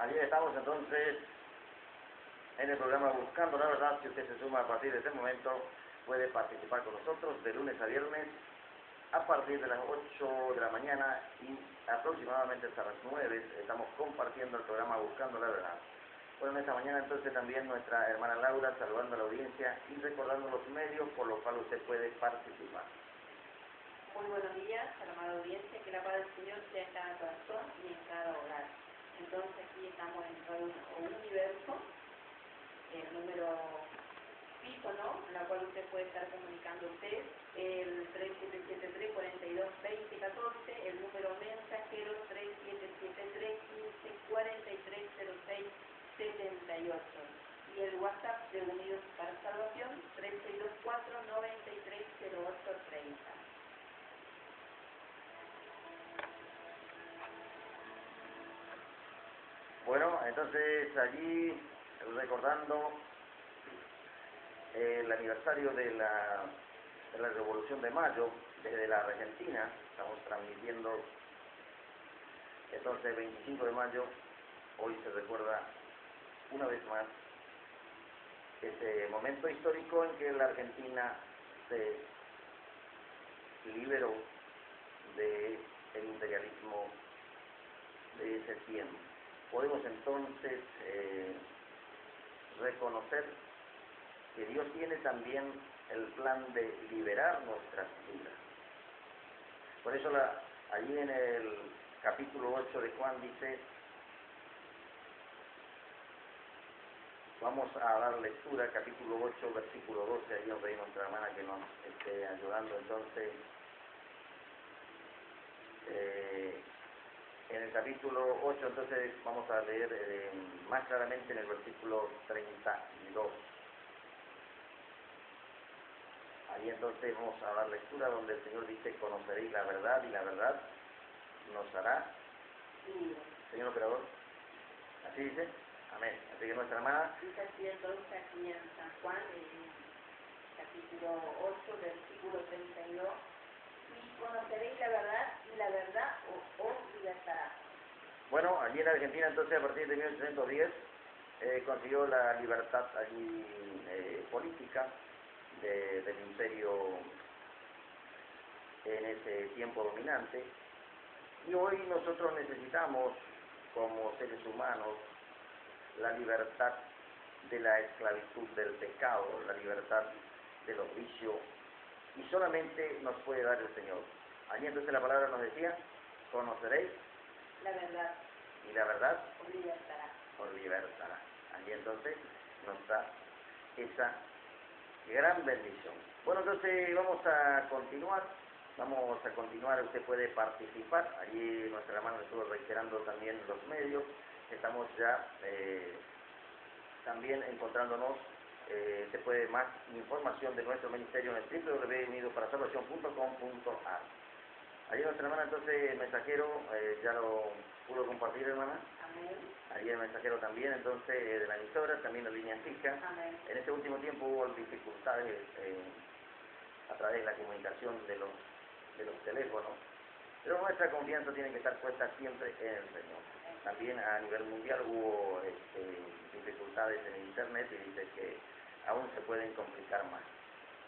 Allí estamos entonces en el programa Buscando la Verdad. Si usted se suma a partir de este momento, puede participar con nosotros de lunes a viernes a partir de las 8 de la mañana y aproximadamente hasta las 9 estamos compartiendo el programa Buscando la Verdad. Bueno, en esta mañana entonces también nuestra hermana Laura saludando a la audiencia y recordando los medios por los cuales usted puede participar. Muy buenos días a la amada audiencia, que la paz del Señor sea en cada corazón y en cada hogar. Entonces aquí estamos en Radio Universo, el número fijo, ¿no? La cual usted puede estar comunicando usted, el 3773-422014, el número mensajero 3773-15430678 y el WhatsApp de Unidos para Salvación 3624-930830. Bueno, entonces allí recordando el aniversario de la Revolución de Mayo desde la Argentina, estamos transmitiendo entonces el 25 de mayo, hoy se recuerda una vez más ese momento histórico en que la Argentina se liberó del imperialismo de ese tiempo. Podemos entonces reconocer que Dios tiene también el plan de liberar nuestras vidas. Por eso allí en el capítulo 8 de Juan dice, vamos a dar lectura, capítulo 8, versículo 12, ahí nos pedimos a nuestra hermana que nos esté ayudando entonces. En el capítulo 8 entonces vamos a leer más claramente en el versículo 32. Ahí entonces vamos a dar lectura donde el Señor dice, conoceréis la verdad y la verdad nos hará Señor operador. Así dice, amén. Así que nuestra hermana Dice así entonces aquí en San Juan, capítulo 8, versículo 32. Y conoceréis la verdad y la verdad os libertará. Bueno, allí en la Argentina entonces a partir de 1810 consiguió la libertad allí política del imperio en ese tiempo dominante, y hoy nosotros necesitamos como seres humanos la libertad de la esclavitud del pecado, la libertad de los vicios, y solamente nos puede dar el Señor. Allí entonces la palabra nos decía, conoceréis la verdad y la verdad os libertará. Os libertará. Allí entonces nos da esa gran bendición. Bueno, entonces vamos a continuar, usted puede participar. Allí nuestra hermana estuvo reiterando también los medios, estamos ya también encontrándonos. Se puede más información de nuestro ministerio en el www.unidosparasalacion.com.ar. Allí nuestra hermana entonces el mensajero ya lo pudo compartir, hermana. Amén. Allí el mensajero también entonces de la emisora, también la línea fija. Amén. En este último tiempo hubo dificultades a través de la comunicación de los teléfonos, pero nuestra confianza tiene que estar puesta siempre en el Señor. También a nivel mundial hubo dificultades en internet y dice que aún se pueden complicar más.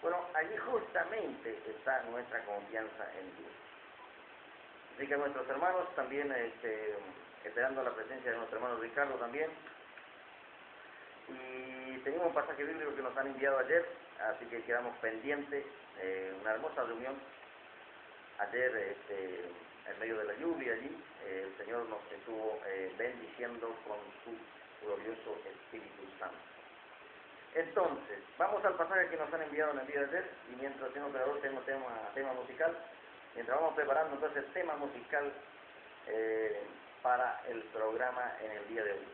Bueno, allí justamente está nuestra confianza en Dios. Así que nuestros hermanos también, esperando la presencia de nuestro hermano Ricardo también. Y tenemos un pasaje bíblico que nos han enviado ayer, así que quedamos pendientes. Una hermosa reunión. Ayer, en medio de la lluvia allí, el Señor nos estuvo bendiciendo con su glorioso Espíritu Santo. Entonces, vamos al pasaje que nos han enviado en el día de ayer, y mientras el señor operador tenemos tema musical, mientras vamos preparando entonces el tema musical para el programa en el día de hoy.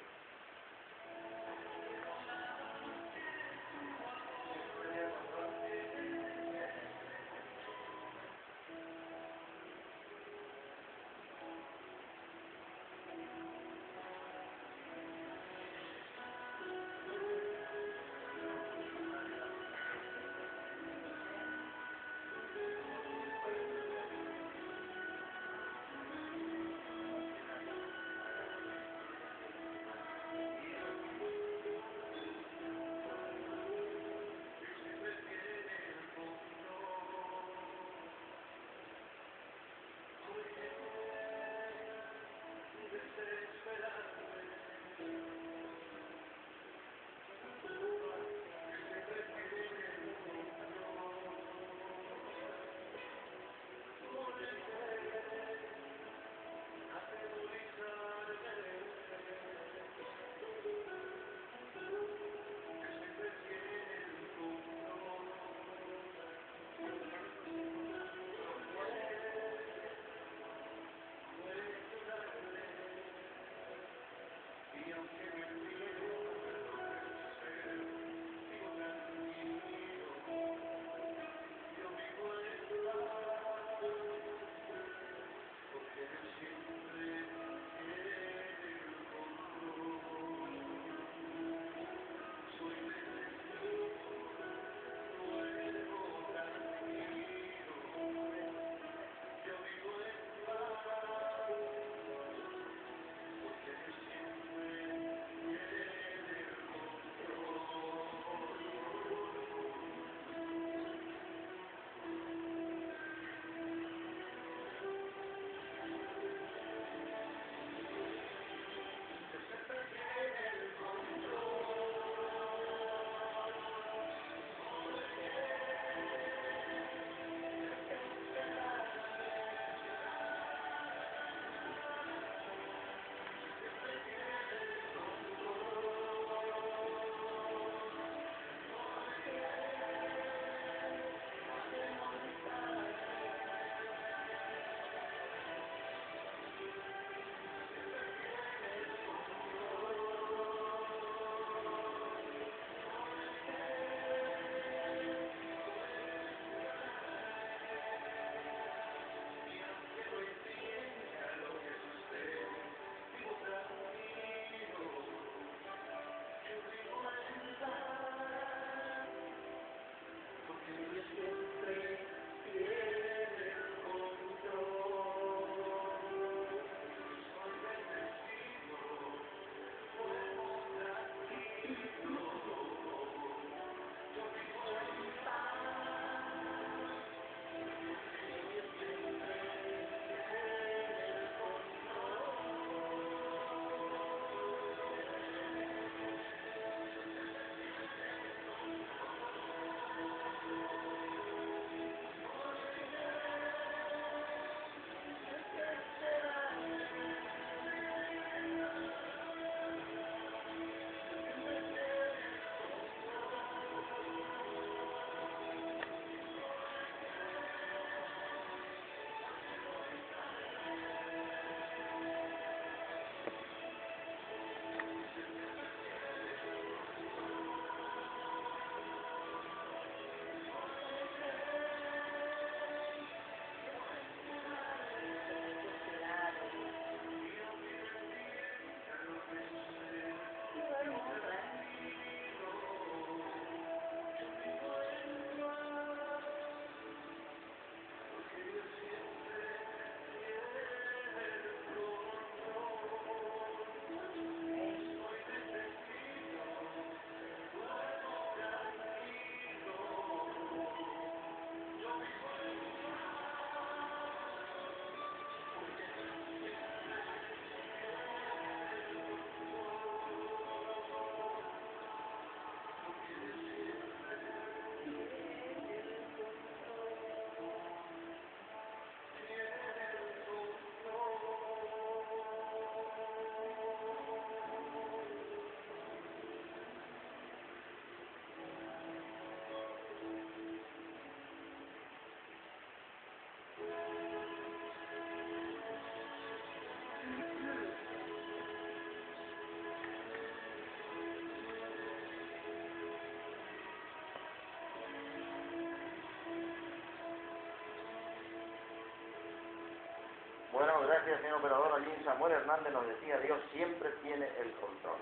gracias, señor operador. Allí Samuel Hernández nos decía, Dios siempre tiene el control.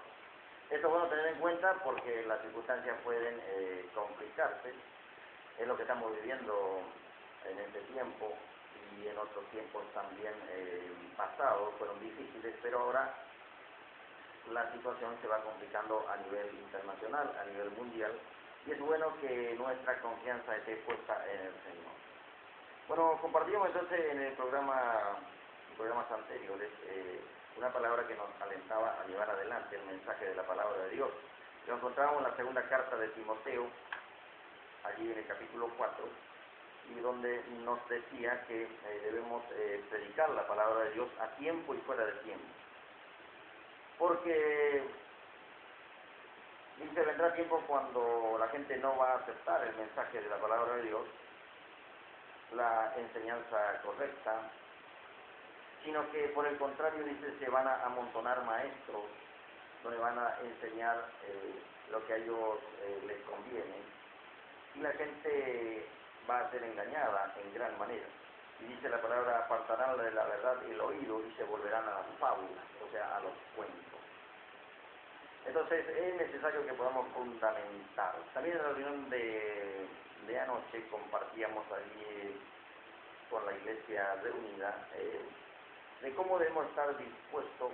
Esto es bueno tener en cuenta porque las circunstancias pueden complicarse. Es lo que estamos viviendo en este tiempo y en otros tiempos también pasados fueron difíciles, pero ahora la situación se va complicando a nivel internacional, a nivel mundial, y es bueno que nuestra confianza esté puesta en el Señor. Bueno, compartimos entonces en programas anteriores una palabra que nos alentaba a llevar adelante el mensaje de la palabra de Dios. Lo encontramos en la segunda carta de Timoteo, allí en el capítulo 4, y donde nos decía que debemos predicar la palabra de Dios a tiempo y fuera de tiempo. Porque dice, vendrá tiempo cuando la gente no va a aceptar el mensaje de la palabra de Dios, la enseñanza correcta, sino que por el contrario, dice, se van a amontonar maestros, donde van a enseñar lo que a ellos les conviene, y la gente va a ser engañada en gran manera. Y dice la palabra, apartarán de la verdad el oído y se volverán a las fábulas, o sea, a los cuentos. Entonces es necesario que podamos fundamentar. También en la reunión de anoche compartíamos allí con la iglesia reunida de cómo debemos estar dispuestos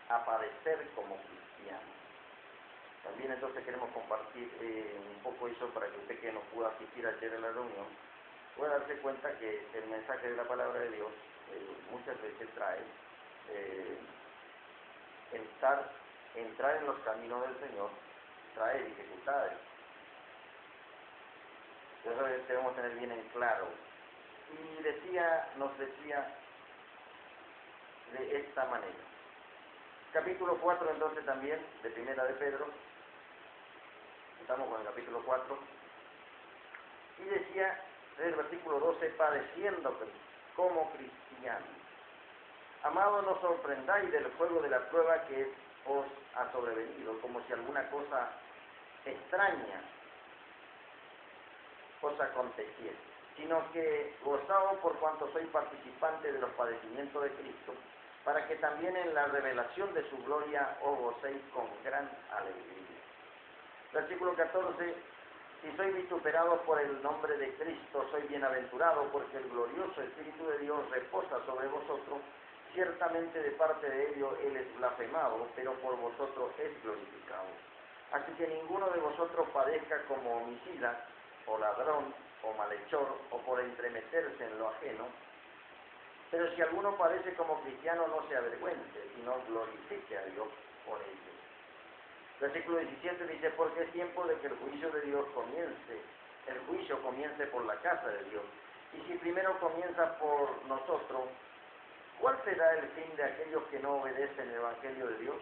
a padecer como cristianos. También entonces queremos compartir un poco eso para que usted que no pudo asistir ayer a la reunión pueda darse cuenta que el mensaje de la palabra de Dios muchas veces trae entrar en los caminos del Señor, trae dificultades. Eso debemos tener bien en claro. Y nos decía de esta manera. Capítulo 4 entonces también, de Primera de Pedro. Estamos con el capítulo 4. Y decía, en el versículo 12, padeciendo como cristianos. Amados, no sorprendáis del fuego de la prueba que os ha sobrevenido, como si alguna cosa extraña os aconteciese, sino que gozaos por cuanto sois participantes de los padecimientos de Cristo, para que también en la revelación de su gloria os gocéis con gran alegría. Versículo 14, si sois vituperados por el nombre de Cristo, sois bienaventurados, porque el glorioso Espíritu de Dios reposa sobre vosotros. Ciertamente de parte de ellos Él es blasfemado, pero por vosotros es glorificado. Así que ninguno de vosotros padezca como homicida, o ladrón, o malhechor, o por entremeterse en lo ajeno. Pero si alguno padece como cristiano, no se avergüence, sino glorifique a Dios por ello. Versículo 17 dice, porque es tiempo de que el juicio de Dios comience, el juicio comience por la casa de Dios. Y si primero comienza por nosotros, ¿cuál será el fin de aquellos que no obedecen el Evangelio de Dios?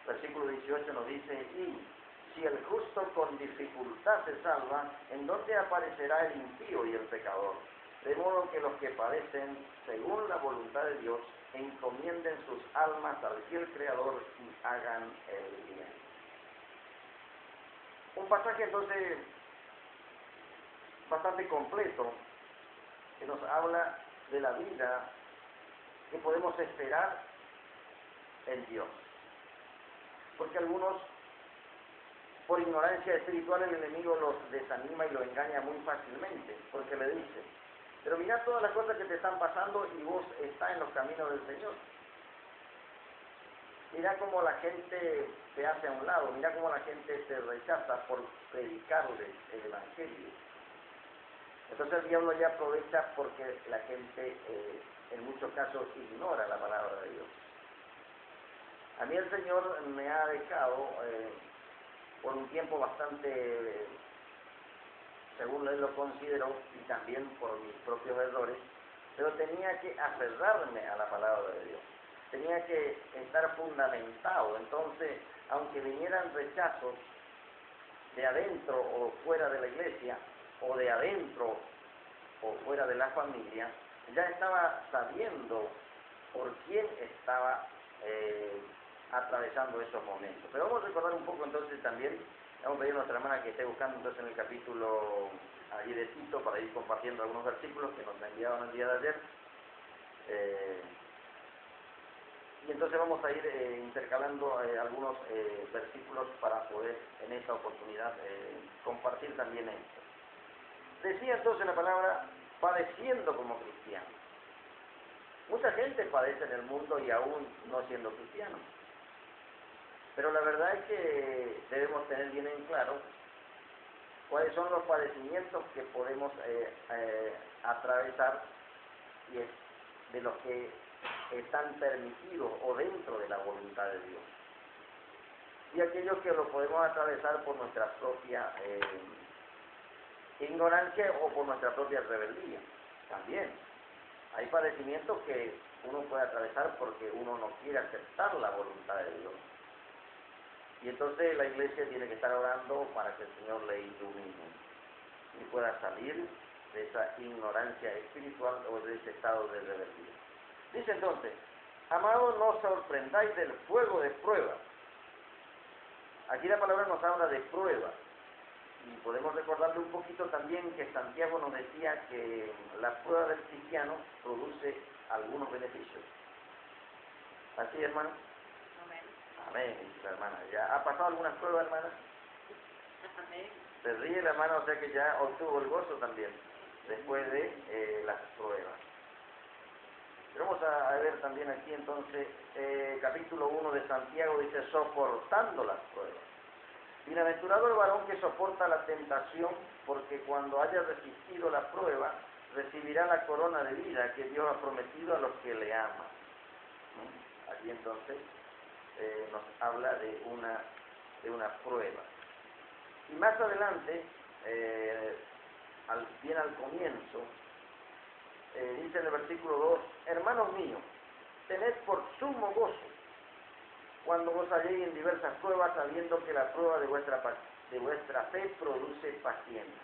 Versículo 18 nos dice, y si el justo con dificultad se salva, ¿en dónde aparecerá el impío y el pecador? De modo que los que padecen según la voluntad de Dios encomienden sus almas al fiel Creador y hagan el bien. Un pasaje entonces bastante completo que nos habla de la vida que podemos esperar en Dios. Porque algunos, por ignorancia espiritual, el enemigo los desanima y los engaña muy fácilmente, porque le dice, pero mira todas las cosas que te están pasando y vos estás en los caminos del Señor. Mira cómo la gente te hace a un lado, mira cómo la gente te rechaza por predicarles el Evangelio. Entonces el diablo ya aprovecha porque la gente en muchos casos ignora la palabra de Dios. A mí el Señor me ha dejado por un tiempo bastante, según Él lo consideró, y también por mis propios errores, pero tenía que aferrarme a la palabra de Dios. Tenía que estar fundamentado. Entonces, aunque vinieran rechazos de adentro o fuera de la iglesia, o de adentro o fuera de la familia, ya estaba sabiendo por quién estaba atravesando esos momentos. Pero vamos a recordar un poco entonces también, vamos a pedir a nuestra hermana que esté buscando entonces en el capítulo allí de Tito para ir compartiendo algunos versículos que nos enviaron el día de ayer. Eh, y entonces vamos a ir intercalando algunos versículos para poder en esta oportunidad compartir también esto. Decía entonces la palabra, padeciendo como cristiano. Mucha gente padece en el mundo y aún no siendo cristiano. Pero la verdad es que debemos tener bien en claro cuáles son los padecimientos que podemos atravesar y de los que están permitidos o dentro de la voluntad de Dios. Y aquellos que lo podemos atravesar por nuestra propia ignorancia o por nuestra propia rebeldía. También hay padecimientos que uno puede atravesar porque uno no quiere aceptar la voluntad de Dios. Y entonces la iglesia tiene que estar orando para que el Señor le ilumine y pueda salir de esa ignorancia espiritual o de ese estado de rebeldía. Dice entonces, amados, no os sorprendáis del fuego de prueba. Aquí la palabra nos habla de prueba. Y podemos recordarle un poquito también que Santiago nos decía que la prueba del cristiano produce algunos beneficios. ¿Así, hermano? Amén, dice la hermana. ¿Ya ha pasado algunas pruebas, hermana? Amén. Se ríe la hermana, o sea que ya obtuvo el gozo también, después de las pruebas. Pero vamos a ver también aquí entonces, capítulo 1 de Santiago dice, soportando las pruebas. Bienaventurado el varón que soporta la tentación, porque cuando haya resistido la prueba, recibirá la corona de vida que Dios ha prometido a los que le aman. Aquí entonces nos habla de una prueba. Y más adelante, bien al comienzo, dice en el versículo 2, hermanos míos, tened por sumo gozo cuando os halléis en diversas pruebas, sabiendo que la prueba de vuestra fe produce paciencia.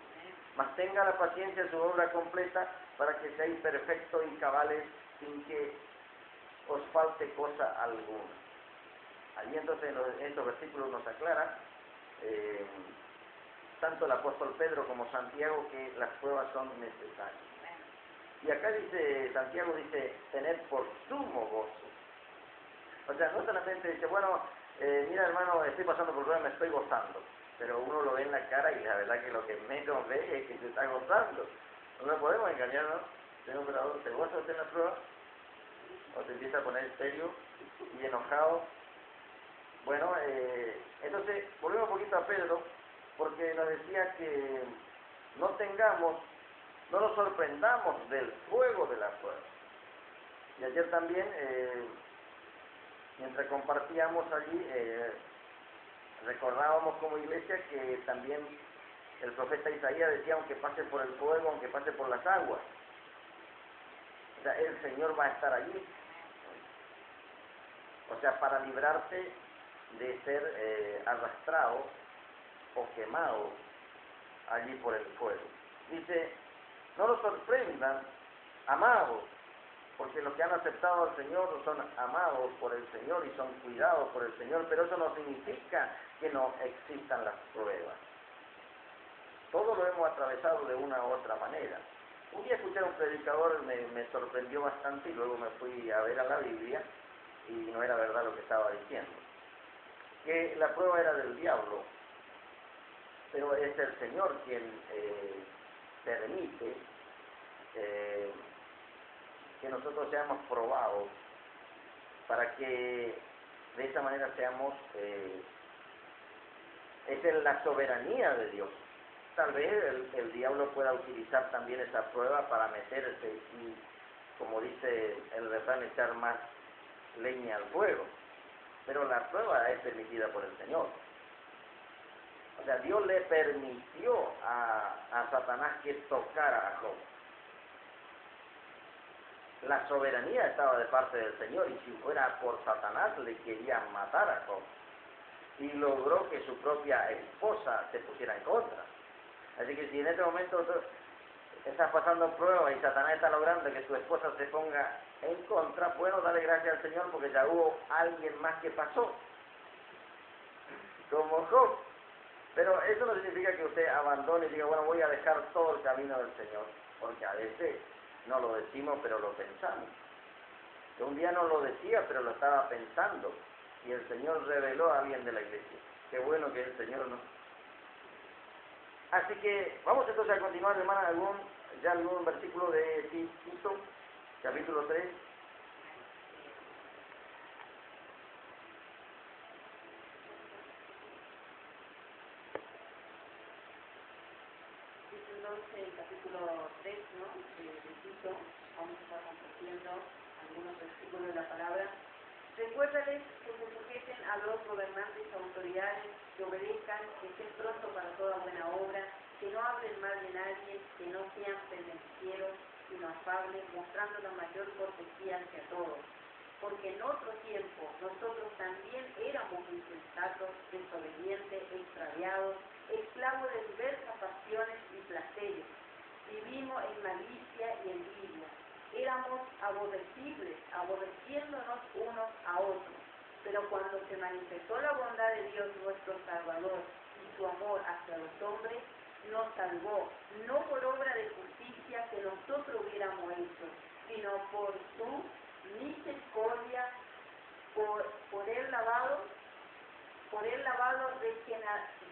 Mas tenga la paciencia su obra completa, para que seáis perfectos y cabales, sin que os falte cosa alguna. Allí entonces en estos versículos nos aclara tanto el apóstol Pedro como Santiago que las pruebas son necesarias. Y acá dice, Santiago dice, tener por sumo gozo. O sea, no solamente dice, bueno, mira hermano, estoy pasando por pruebas, me estoy gozando. Pero uno lo ve en la cara y la verdad que lo que menos ve es que se está gozando. No podemos engañarnos. Señor operador, ¿te goza usted en la prueba? ¿O se empieza a poner serio y enojado? Bueno, entonces, volvemos un poquito a Pedro, porque nos decía que no nos sorprendamos del fuego de la prueba. Y ayer también, mientras compartíamos allí, recordábamos como iglesia que también el profeta Isaías decía, aunque pase por el fuego, aunque pase por las aguas, o sea, el Señor va a estar allí. O sea, para librarte de ser arrastrado o quemado allí por el fuego. Dice, no los sorprendan, amados, porque los que han aceptado al Señor son amados por el Señor y son cuidados por el Señor, pero eso no significa que no existan las pruebas. Todo lo hemos atravesado de una u otra manera. Un día escuché a un predicador, me sorprendió bastante y luego me fui a ver a la Biblia y no era verdad lo que estaba diciendo. Que la prueba era del diablo, pero es el Señor quien permite que nosotros seamos probados para que de esa manera seamos, es la soberanía de Dios. Tal vez el diablo pueda utilizar también esa prueba para meterse y, como dice el refrán, echar más leña al fuego. Pero la prueba es permitida por el Señor. O sea, Dios le permitió a Satanás que tocara a Job. La soberanía estaba de parte del Señor, y si fuera por Satanás le quería matar a Job. Y logró que su propia esposa se pusiera en contra. Así que si en este momento estás pasando pruebas y Satanás está logrando que tu esposa se ponga en contra, bueno, dale gracias al Señor porque ya hubo alguien más que pasó, como Job. Pero eso no significa que usted abandone y diga, bueno, voy a dejar todo el camino del Señor, porque a veces no lo decimos, pero lo pensamos. que un día no lo decía, pero lo estaba pensando, y el Señor reveló a alguien de la iglesia. Qué bueno que el Señor no. Así que vamos entonces a continuar, hermana, algún versículo de Tito, capítulo 3. Entonces, el capítulo 3, ¿no? de Tito, vamos a estar compartiendo algunos versículos de la palabra. Recuérdales que se sujeten a los gobernantes y autoridades, que obedezcan, que estén prontos para toda buena obra, que no hablen mal de nadie, que no sean pendencieros, sino afables, mostrando la mayor cortesía hacia todos. Porque en otro tiempo nosotros también éramos insensatos, desobedientes, extraviados, esclavos de diversas pasiones y placeres. Vivimos en malicia y envidia. Éramos aborrecibles, aborreciéndonos unos a otros. Pero cuando se manifestó la bondad de Dios nuestro Salvador y su amor hacia los hombres, nos salvó, no por obra de justicia que nosotros hubiéramos hecho, sino por su misericordia, por el lavado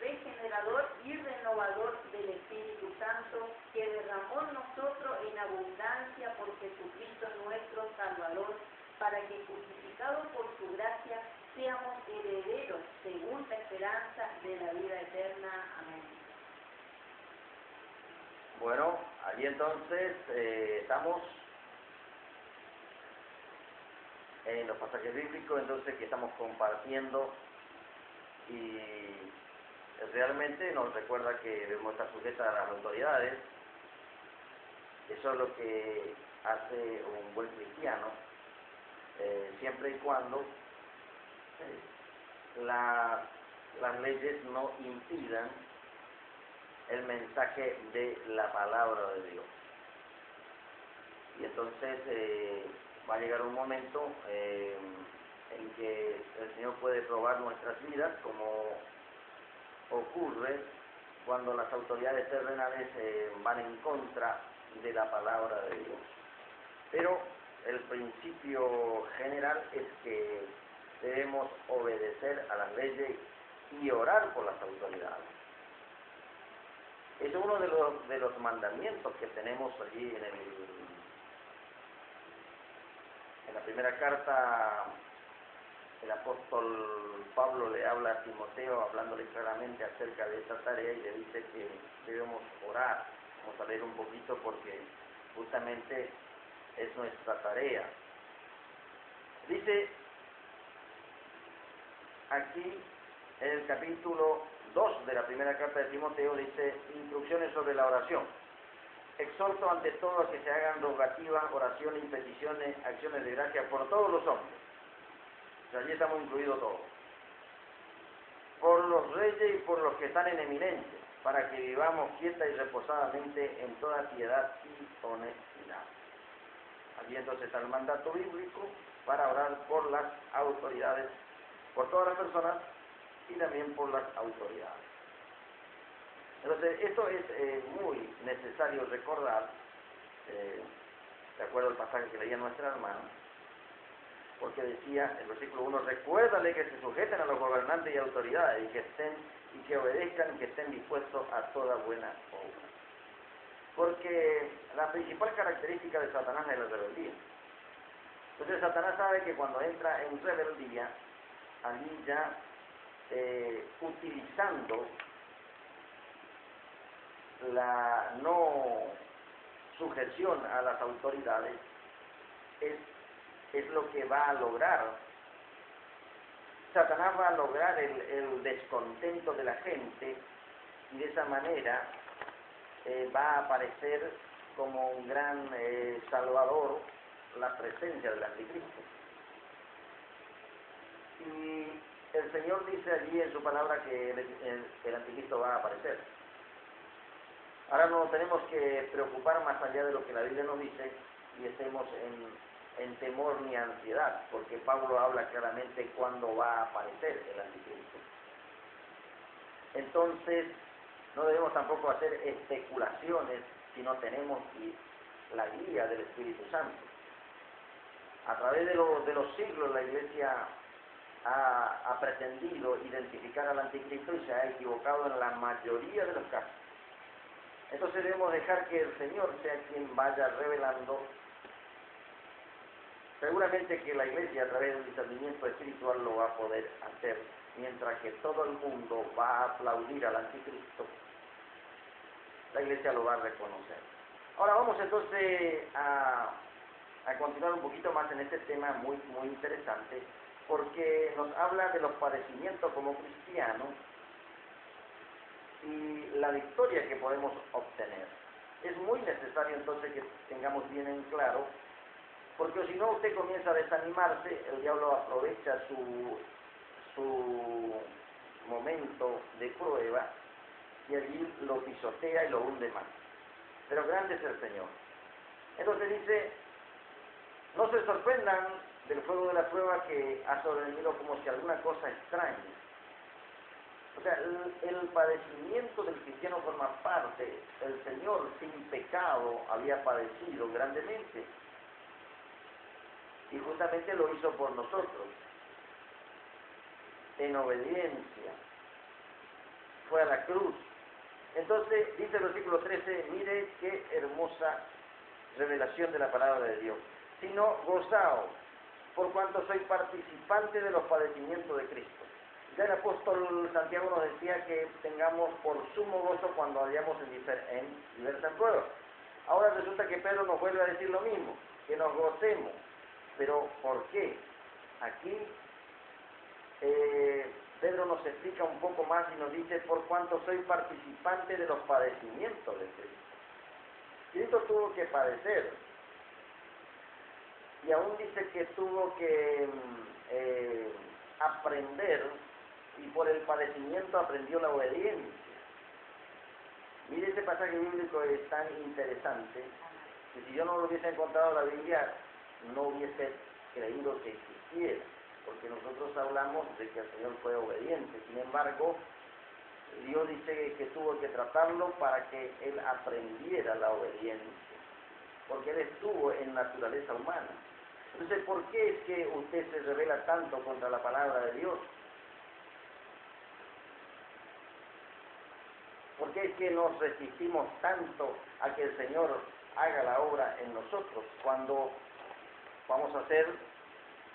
regenerador y renovador del Espíritu Santo, que derramó en nosotros en abundancia por Jesucristo nuestro Salvador, para que justificados por su gracia seamos herederos según la esperanza de la vida eterna. Amén. Bueno, allí entonces estamos en los pasajes bíblicos entonces que estamos compartiendo, y realmente nos recuerda que debemos estar sujetos a las autoridades. Eso es lo que hace un buen cristiano, siempre y cuando las leyes no impidan el mensaje de la palabra de Dios. Y entonces va a llegar un momento en que el Señor puede probar nuestras vidas, como ocurre cuando las autoridades terrenales van en contra de la palabra de Dios. Pero el principio general es que debemos obedecer a las leyes y orar por las autoridades. Es uno de los mandamientos que tenemos allí en la primera carta. El apóstol Pablo le habla a Timoteo, hablándole claramente acerca de esta tarea, y le dice que debemos orar. Vamos a leer un poquito porque justamente es nuestra tarea. Dice aquí en el capítulo 2 de la primera carta de Timoteo, dice: instrucciones sobre la oración. Exhorto ante todo a que se hagan rogativas, oraciones y peticiones, acciones de gracia por todos los hombres. O sea, allí estamos incluidos todos. Por los reyes y por los que están en eminencia, para que vivamos quieta y reposadamente en toda piedad y honestidad. Allí entonces está el mandato bíblico para orar por las autoridades, por todas las personas y también por las autoridades. Entonces, esto es muy necesario recordar, de acuerdo al pasaje que leía nuestra hermana, porque decía el versículo 1: recuérdale que se sujeten a los gobernantes y autoridades, y que obedezcan y que estén dispuestos a toda buena obra. Porque la principal característica de Satanás es la rebeldía. Entonces Satanás sabe que cuando entra en rebeldía, allí ya utilizando la no sujeción a las autoridades, es lo que va a lograr. Satanás va a lograr el descontento de la gente, y de esa manera va a aparecer como un gran salvador la presencia del anticristo. Y el Señor dice allí en su palabra que el anticristo va a aparecer. Ahora no nos tenemos que preocupar más allá de lo que la Biblia nos dice y estemos en temor ni ansiedad, porque Pablo habla claramente cuándo va a aparecer el anticristo. Entonces, no debemos tampoco hacer especulaciones si no tenemos la guía del Espíritu Santo. a través de los siglos la Iglesia ha pretendido identificar al anticristo y se ha equivocado en la mayoría de los casos. Entonces debemos dejar que el Señor sea quien vaya revelando. Seguramente que la Iglesia a través del discernimiento espiritual lo va a poder hacer, mientras que todo el mundo va a aplaudir al anticristo, la Iglesia lo va a reconocer. Ahora vamos entonces a continuar un poquito más en este tema muy interesante, porque nos habla de los padecimientos como cristianos y la victoria que podemos obtener. Es muy necesario entonces que tengamos bien en claro, porque si no usted comienza a desanimarse, el diablo aprovecha su momento de prueba y allí lo pisotea y lo hunde más. Pero grande es el Señor. Entonces dice, no se sorprendan del fuego de la prueba que ha sobrevenido como si alguna cosa extraña. O sea, el padecimiento del cristiano forma parte. El Señor sin pecado había padecido grandemente. Y justamente lo hizo por nosotros. En obediencia. Fue a la cruz. Entonces, dice el versículo 13, mire qué hermosa revelación de la palabra de Dios. Sino gozaos, por cuanto soy participante de los padecimientos de Cristo. Ya el apóstol Santiago nos decía que tengamos por sumo gozo cuando vayamos en diversas pruebas. Ahora resulta que Pedro nos vuelve a decir lo mismo, que nos gocemos. Pero ¿por qué? Aquí Pedro nos explica un poco más y nos dice, por cuanto soy participante de los padecimientos de Cristo. Cristo tuvo que padecer. Y aún dice que tuvo que aprender, y por el padecimiento aprendió la obediencia. Mire, ese pasaje bíblico es tan interesante, que si yo no lo hubiese encontrado en la Biblia, no hubiese creído que existiera, porque nosotros hablamos de que el Señor fue obediente. Sin embargo, Dios dice que tuvo que tratarlo para que Él aprendiera la obediencia, porque Él estuvo en naturaleza humana. Entonces, ¿por qué es que usted se revela tanto contra la palabra de Dios? ¿Por qué es que nos resistimos tanto a que el Señor haga la obra en nosotros, cuando vamos a ser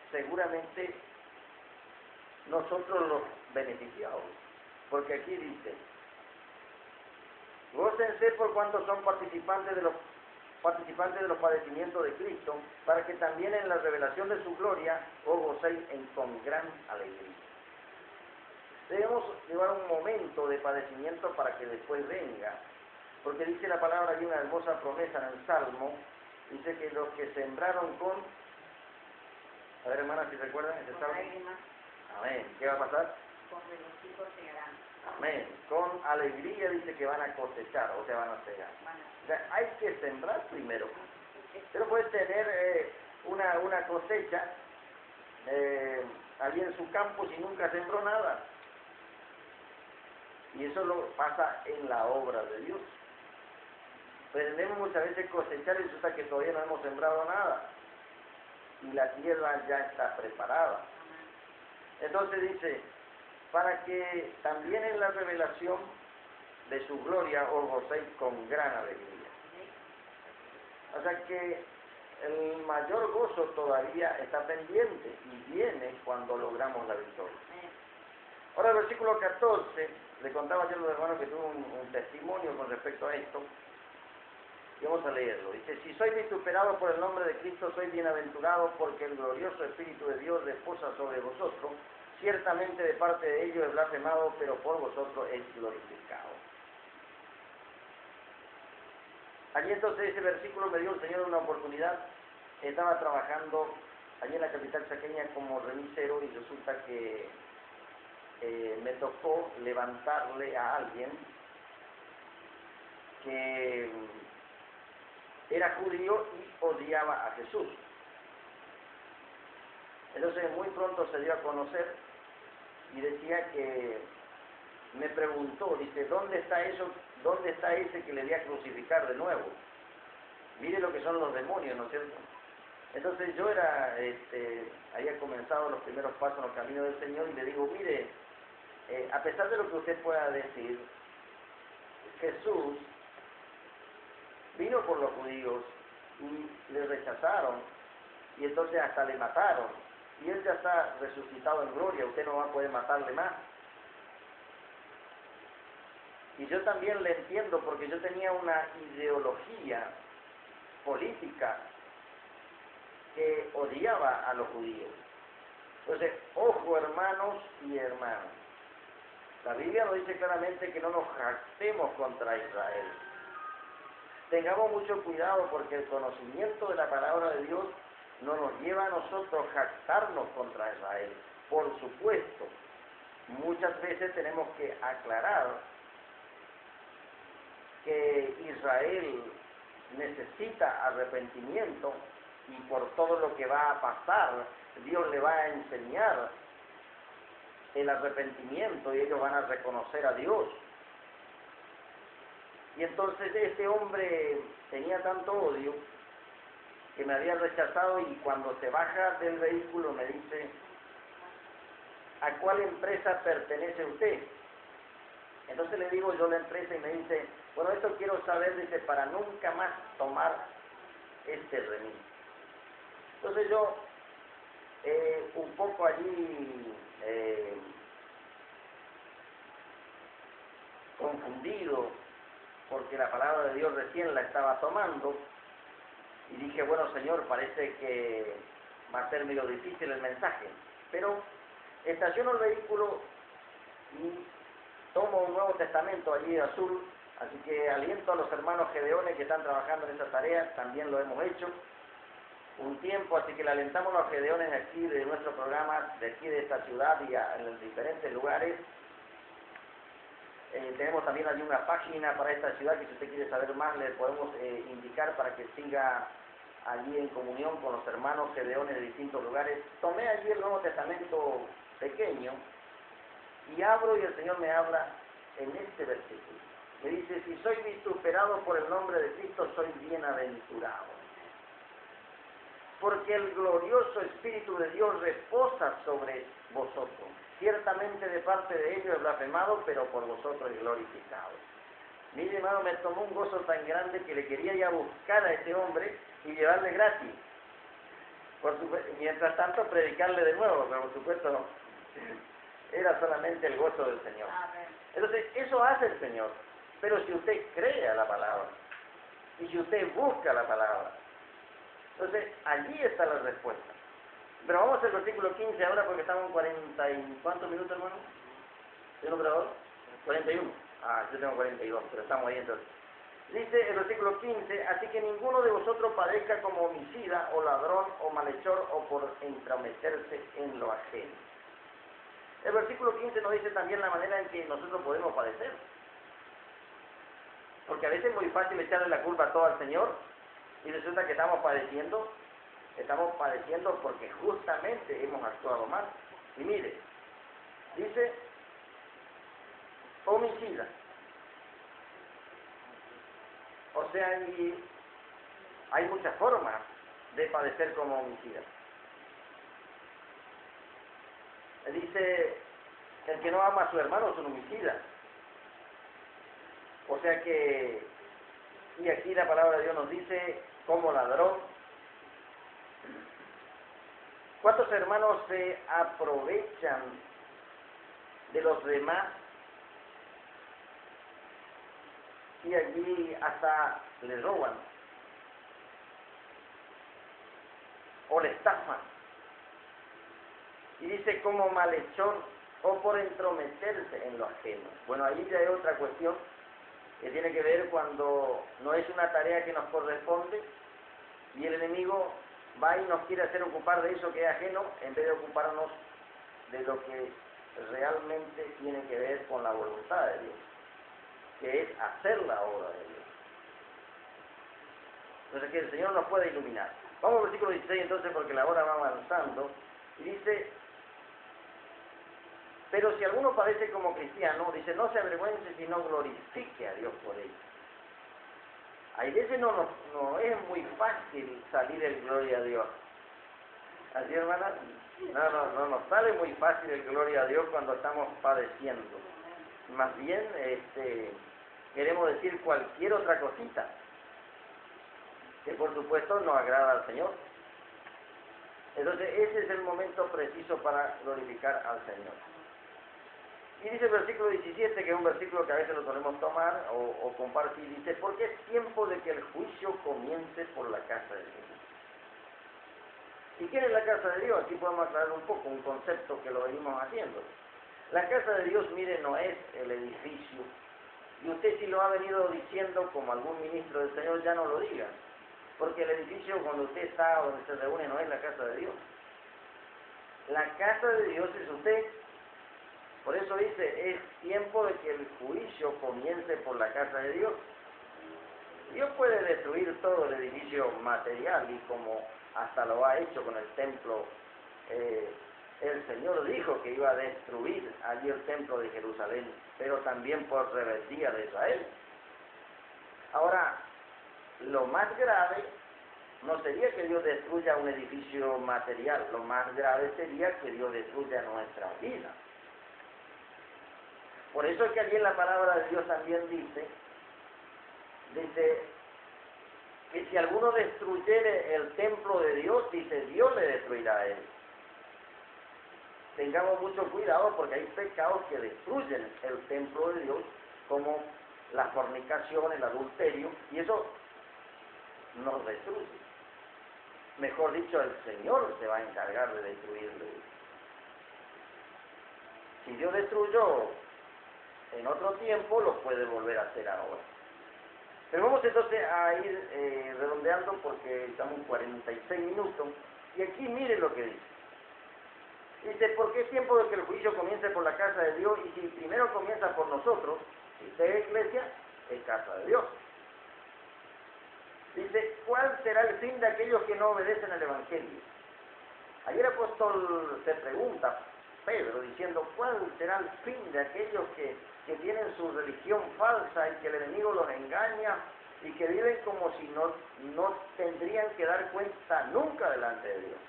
seguramente nosotros los beneficiados? Porque aquí dice, gócense por cuanto son participantes de los padecimientos de Cristo, para que también en la revelación de su gloria os gocéis con gran alegría. Debemos llevar un momento de padecimiento para que después venga, porque dice la palabra, hay una hermosa promesa en el Salmo, dice que los que sembraron con, a ver hermanas, si recuerdan ese Salmo. Amén. ¿Qué va a pasar? Con regocijo segarán. Amén. Con alegría dice que van a cosechar, o sea, van a cegar. O sea, hay que sembrar primero. Pero puede tener una cosecha allí en su campo si nunca sembró nada. Y eso lo pasa en la obra de Dios. Pretendemos muchas veces cosechar y resulta que todavía no hemos sembrado nada. Y la tierra ya está preparada. Entonces dice, para que también en la revelación de su gloria os gocéis con gran alegría. O sea que el mayor gozo todavía está pendiente y viene cuando logramos la victoria. Ahora el versículo 14, le contaba ayer a los hermanos que tuvo un testimonio con respecto a esto, y vamos a leerlo. Dice, si sois vituperados por el nombre de Cristo, sois bienaventurados, porque el glorioso Espíritu de Dios reposa sobre vosotros. Ciertamente de parte de ellos es blasfemado, pero por vosotros es glorificado. Allí entonces ese versículo me dio el Señor una oportunidad. Estaba trabajando allí en la capital chaqueña como remisero y resulta que me tocó levantarle a alguien que era judío y odiaba a Jesús. Entonces muy pronto se dio a conocer y decía que me preguntó, dice, ¿dónde está eso? ¿Dónde está ese que le voy a crucificar de nuevo? Mire lo que son los demonios, ¿no es cierto? Entonces yo había comenzado los primeros pasos en el camino del Señor y le digo, mire, a pesar de lo que usted pueda decir, Jesús vino por los judíos y le rechazaron y entonces hasta le mataron y él ya está resucitado en gloria, usted no va a poder matarle más. Y yo también le entiendo porque yo tenía una ideología política que odiaba a los judíos. Entonces, ojo hermanos y hermanas, la Biblia nos dice claramente que no nos jactemos contra Israel. Tengamos mucho cuidado porque el conocimiento de la palabra de Dios no nos lleva a nosotros jactarnos contra Israel. Por supuesto, muchas veces tenemos que aclarar que Israel necesita arrepentimiento y por todo lo que va a pasar, Dios le va a enseñar el arrepentimiento y ellos van a reconocer a Dios. Y entonces este hombre tenía tanto odio que me había rechazado y cuando se baja del vehículo me dice, ¿a cuál empresa pertenece usted? Entonces le digo yo la empresa y me dice, bueno, esto quiero saber, dice, para nunca más tomar este remis. Entonces yo, un poco allí confundido, porque la palabra de Dios recién la estaba tomando, y dije, bueno, Señor, parece que va a ser medio difícil el mensaje, pero estaciono el vehículo y tomo un Nuevo Testamento allí azul, así que aliento a los hermanos gedeones que están trabajando en esta tarea, también lo hemos hecho un tiempo, así que le alentamos a los gedeones de aquí, de nuestro programa, de aquí de esta ciudad y en los diferentes lugares. Tenemos también allí una página para esta ciudad que si usted quiere saber más le podemos indicar para que siga allí en comunión con los hermanos gedeones de distintos lugares. Tomé allí el Nuevo Testamento pequeño y abro y el Señor me habla en este versículo. Me dice, si soy vituperado por el nombre de Cristo, soy bienaventurado. Porque el glorioso Espíritu de Dios reposa sobre vosotros. Ciertamente de parte de ellos es blasfemado, pero por vosotros es glorificado. Mire, hermano, me tomó un gozo tan grande que le quería ir a buscar a ese hombre y llevarle gratis. Mientras tanto, predicarle de nuevo, pero por supuesto no. Era solamente el gozo del Señor. Entonces, eso hace el Señor. Pero si usted cree a la palabra, y si usted busca la palabra, entonces allí está la respuesta. Pero vamos al versículo 15 ahora porque estamos en 40 y... ¿Cuántos minutos, hermano? ¿Tiene un operador? 41. Yo tengo 42, pero estamos ahí entonces. Dice el versículo 15, así que ninguno de vosotros padezca como homicida, o ladrón, o malhechor, o por entrometerse en lo ajeno. El versículo 15 nos dice también la manera en que nosotros podemos padecer. Porque a veces es muy fácil echarle la culpa a todo al Señor, y resulta que estamos padeciendo porque justamente hemos actuado mal. Y mire, dice, homicida. O sea, hay muchas formas de padecer como homicida. Dice, el que no ama a su hermano es un homicida. O sea que, y aquí la palabra de Dios nos dice, como ladrón. ¿Cuántos hermanos se aprovechan de los demás y allí hasta le roban o le estafan? Y dice como malhechor o por entrometerse en lo ajeno. Bueno, ahí ya hay otra cuestión que tiene que ver cuando no es una tarea que nos corresponde y el enemigo va y nos quiere hacer ocupar de eso que es ajeno en vez de ocuparnos de lo que realmente tiene que ver con la voluntad de Dios, que es hacer la obra de Dios. Entonces que el Señor nos pueda iluminar. Vamos al versículo 16 entonces porque la hora va avanzando y dice, pero si alguno padece como cristiano, dice, no se avergüence sino glorifique a Dios por ello. Hay veces no es muy fácil salir en gloria a Dios. Así, hermana, no nos sale muy fácil el gloria a Dios cuando estamos padeciendo. Más bien, queremos decir cualquier otra cosita, que por supuesto no agrada al Señor. Entonces, ese es el momento preciso para glorificar al Señor. Y dice el versículo 17, que es un versículo que a veces lo solemos tomar o compartir, dice, porque es tiempo de que el juicio comience por la casa de Dios. ¿Y quién es la casa de Dios? Aquí podemos aclarar un poco un concepto que lo venimos haciendo. La casa de Dios, mire, no es el edificio. Y usted, si lo ha venido diciendo como algún ministro del Señor, ya no lo diga. Porque el edificio, cuando usted está donde se reúne, no es la casa de Dios. La casa de Dios es usted. Por eso dice, es tiempo de que el juicio comience por la casa de Dios. Dios puede destruir todo el edificio material, y como hasta lo ha hecho con el templo, el Señor dijo que iba a destruir allí el templo de Jerusalén, pero también por rebeldía de Israel. Ahora, lo más grave no sería que Dios destruya un edificio material, lo más grave sería que Dios destruya nuestra vida. Por eso es que allí en la palabra de Dios también dice que si alguno destruyere el templo de Dios, dice, Dios le destruirá a él. Tengamos mucho cuidado porque hay pecados que destruyen el templo de Dios, como la fornicación, el adulterio, y eso nos destruye. Mejor dicho, el Señor se va a encargar de destruirlo. Si Dios destruyó en otro tiempo, lo puede volver a hacer ahora. Pero vamos entonces a ir redondeando porque estamos en 46 minutos. Y aquí miren lo que dice. Dice, porque es tiempo de que el juicio comience por la casa de Dios, y si primero comienza por nosotros, si usted es iglesia, es casa de Dios. Dice, ¿cuál será el fin de aquellos que no obedecen al Evangelio? Ayer el apóstol se pregunta, Pedro, diciendo, ¿cuál será el fin de aquellos que tienen su religión falsa y que el enemigo los engaña y que viven como si no tendrían que dar cuenta nunca delante de Dios?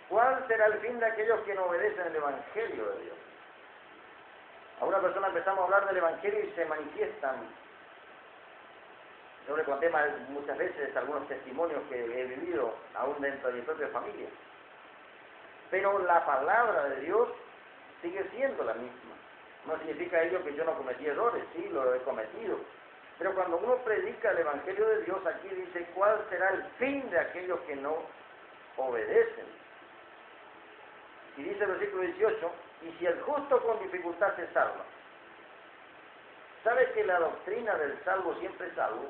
¿Cuál será el fin de aquellos que no obedecen el Evangelio de Dios? A una persona empezamos a hablar del Evangelio y se manifiestan. Yo le conté muchas veces algunos testimonios que he vivido aún dentro de mi propia familia. Pero la palabra de Dios sigue siendo la misma. No significa ello que yo no cometí errores, sí, lo he cometido. Pero cuando uno predica el Evangelio de Dios, aquí dice, ¿cuál será el fin de aquellos que no obedecen? Y dice el versículo 18, y si el justo con dificultad se salva. ¿Sabe que la doctrina del salvo siempre salvo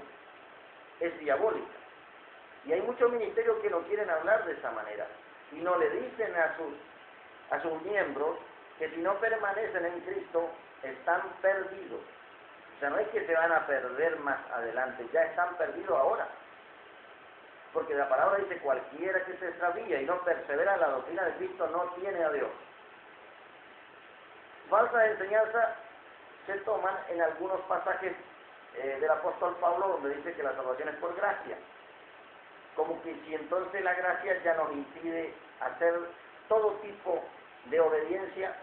es diabólica? Y hay muchos ministerios que no quieren hablar de esa manera. Y no le dicen a sus miembros que si no permanecen en Cristo, están perdidos. O sea, no es que se van a perder más adelante, ya están perdidos ahora. Porque la palabra dice, cualquiera que se extravía y no persevera en la doctrina de Cristo no tiene a Dios. Falsas enseñanzas se toman en algunos pasajes del apóstol Pablo, donde dice que la salvación es por gracia. Como que si entonces la gracia ya nos impide hacer todo tipo de obediencia,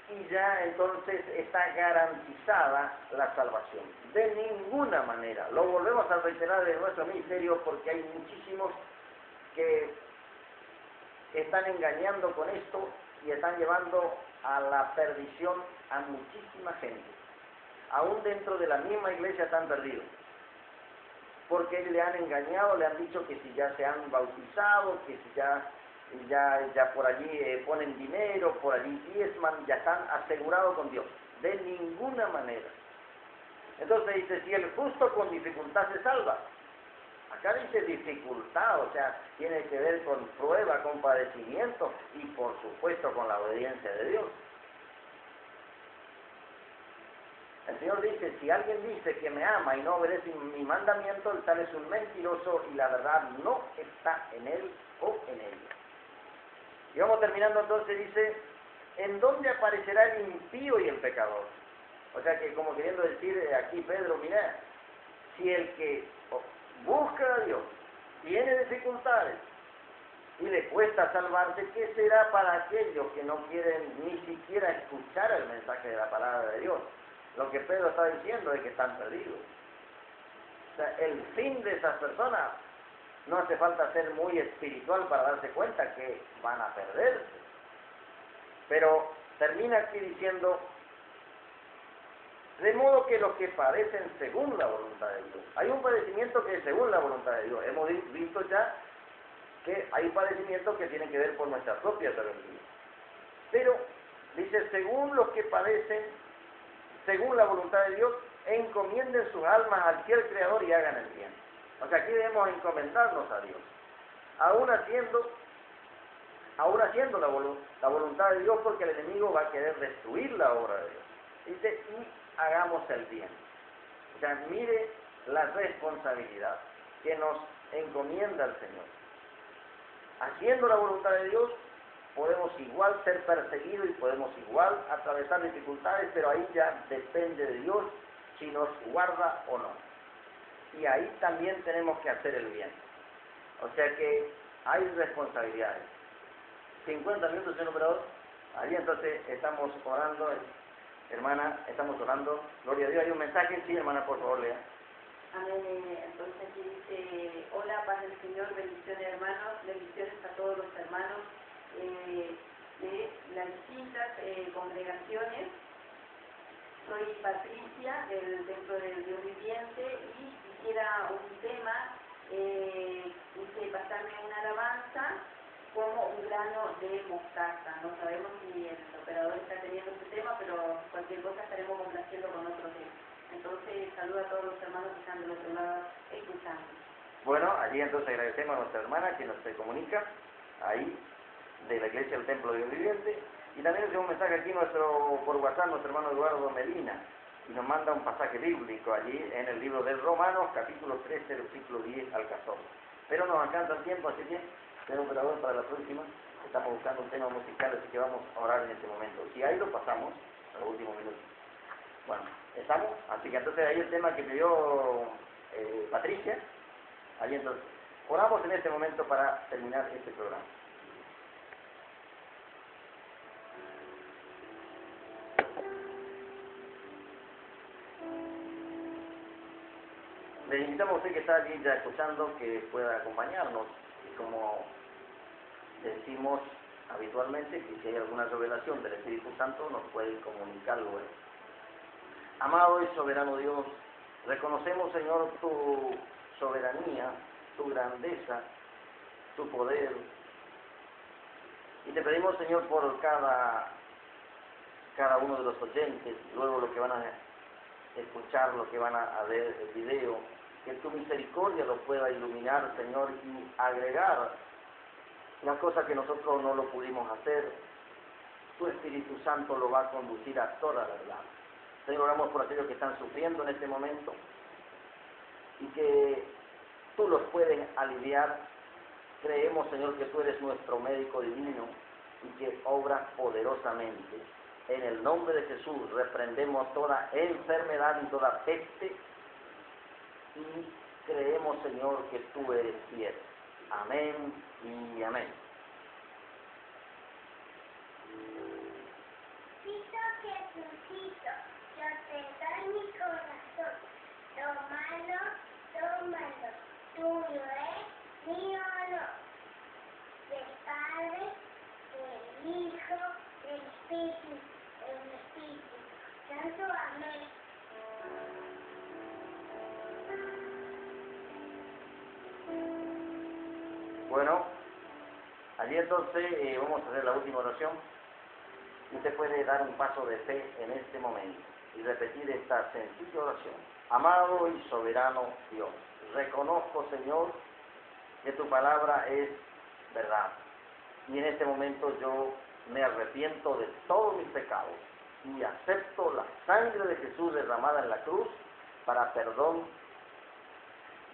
y ya entonces está garantizada la salvación. De ninguna manera. Lo volvemos a reiterar de nuestro ministerio porque hay muchísimos que están engañando con esto y están llevando a la perdición a muchísima gente. Aún dentro de la misma iglesia están perdidos. Porque le han engañado, le han dicho que si ya se han bautizado, que si ya por allí ponen dinero, por allí diezman, ya están asegurados con Dios. De ninguna manera. Entonces dice, si el justo con dificultad se salva. Acá dice dificultad, o sea, tiene que ver con prueba, con padecimiento y por supuesto con la obediencia de Dios. El Señor dice, si alguien dice que me ama y no obedece mi mandamiento, el tal es un mentiroso y la verdad no está en él o en ella. Y vamos terminando entonces, dice, ¿en dónde aparecerá el impío y el pecador? O sea que como queriendo decir aquí Pedro, mira, si el que busca a Dios, tiene dificultades y le cuesta salvarse, ¿qué será para aquellos que no quieren ni siquiera escuchar el mensaje de la palabra de Dios? Lo que Pedro está diciendo es que están perdidos. O sea, el fin de esas personas, no hace falta ser muy espiritual para darse cuenta que van a perderse. Pero termina aquí diciendo, de modo que los que padecen según la voluntad de Dios. Hay un padecimiento que es según la voluntad de Dios. Hemos visto ya que hay padecimientos que tienen que ver con nuestra propia rebeldía. Pero, dice, según los que padecen, según la voluntad de Dios, encomienden sus almas al fiel Creador y hagan el bien. O sea, aquí debemos encomendarnos a Dios, aún haciendo la voluntad de Dios, porque el enemigo va a querer destruir la obra de Dios. Dice, y hagamos el bien. O sea, mire la responsabilidad que nos encomienda el Señor. Haciendo la voluntad de Dios, podemos igual ser perseguidos y podemos igual atravesar dificultades, pero ahí ya depende de Dios si nos guarda o no. Y ahí también tenemos que hacer el bien. O sea que hay responsabilidades. 50 minutos, señor operador. Ahí entonces estamos orando, hermana, estamos orando. Gloria a Dios, hay un mensaje. Sí, hermana, por favor, lea. Amén. Entonces aquí dice, hola, paz del Señor, bendiciones hermanos, bendiciones a todos los hermanos de las distintas congregaciones. Soy Patricia, del Templo del Dios Viviente, y quisiera un tema, dice, pasarme una alabanza como un grano de mostaza. No sabemos si el operador está teniendo este tema, pero cualquier cosa estaremos complaciendo con otro tema. Entonces, saludo a todos los hermanos que están del otro lado escuchando. Bueno, allí entonces agradecemos a nuestra hermana que nos se comunica ahí de la Iglesia del Templo de Dios Viviente. Y también tenemos un mensaje aquí por WhatsApp, nuestro hermano Eduardo Medina, y nos manda un pasaje bíblico allí en el libro de Romanos, capítulo 13, versículo 10 al 14. Pero nos alcanza el tiempo, así que, señor operador, para la próxima, estamos buscando un tema musical, así que vamos a orar en este momento. Si ahí lo pasamos, a los últimos minutos. Bueno, estamos, así que entonces ahí el tema que pidió Patricia, ahí entonces, oramos en este momento para terminar este programa. Le invitamos a usted que está allí ya escuchando que pueda acompañarnos, y como decimos habitualmente, que si hay alguna revelación del Espíritu Santo nos puede comunicar luego. Amado y soberano Dios, reconocemos, Señor, tu soberanía, tu grandeza, tu poder, y te pedimos, Señor, por cada uno de los oyentes, luego lo que van a escuchar, lo que van a ver el video, que tu misericordia lo pueda iluminar, Señor, y agregar las cosas que nosotros no lo pudimos hacer. Tu Espíritu Santo lo va a conducir a toda la verdad. Señor, oramos por aquellos que están sufriendo en este momento y que tú los puedes aliviar. Creemos, Señor, que tú eres nuestro médico divino y que obras poderosamente. En el nombre de Jesús reprendemos toda enfermedad y toda peste y creemos, Señor, que tú eres fiel. Amén y amén. Jesucito, yo te doy mi corazón, tómalo, tuyo es, mío no, del Padre, del Hijo, del Espíritu Santo, amén. Bueno, allí entonces vamos a hacer la última oración. Usted puede dar un paso de fe en este momento y repetir esta sencilla oración. Amado y soberano Dios, reconozco, Señor, que tu palabra es verdad. Y en este momento yo me arrepiento de todos mis pecados y acepto la sangre de Jesús derramada en la cruz para perdón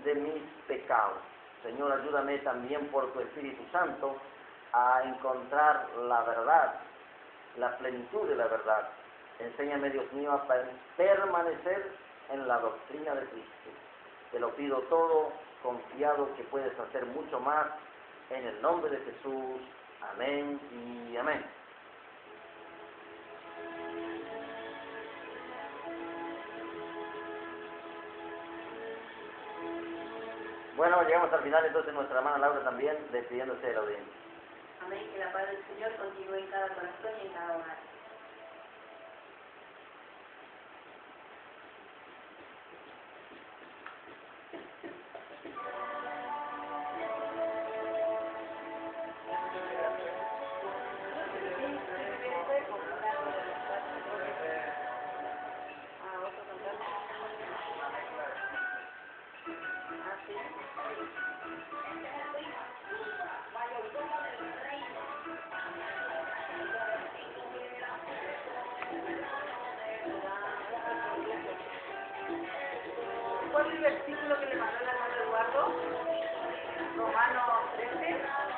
de mis pecados. Señor, ayúdame también por tu Espíritu Santo a encontrar la verdad, la plenitud de la verdad. Enséñame, Dios mío, a permanecer en la doctrina de Cristo. Te lo pido todo confiado que puedes hacer mucho más. En el nombre de Jesús. Amén y amén. Bueno, llegamos al final entonces nuestra hermana Laura también despidiéndose de la audiencia. Amén, que la paz del Señor continúe en cada corazón y en cada hogar. ¿Cuál es el versículo que le mandó el hermano Eduardo? Romanos 13.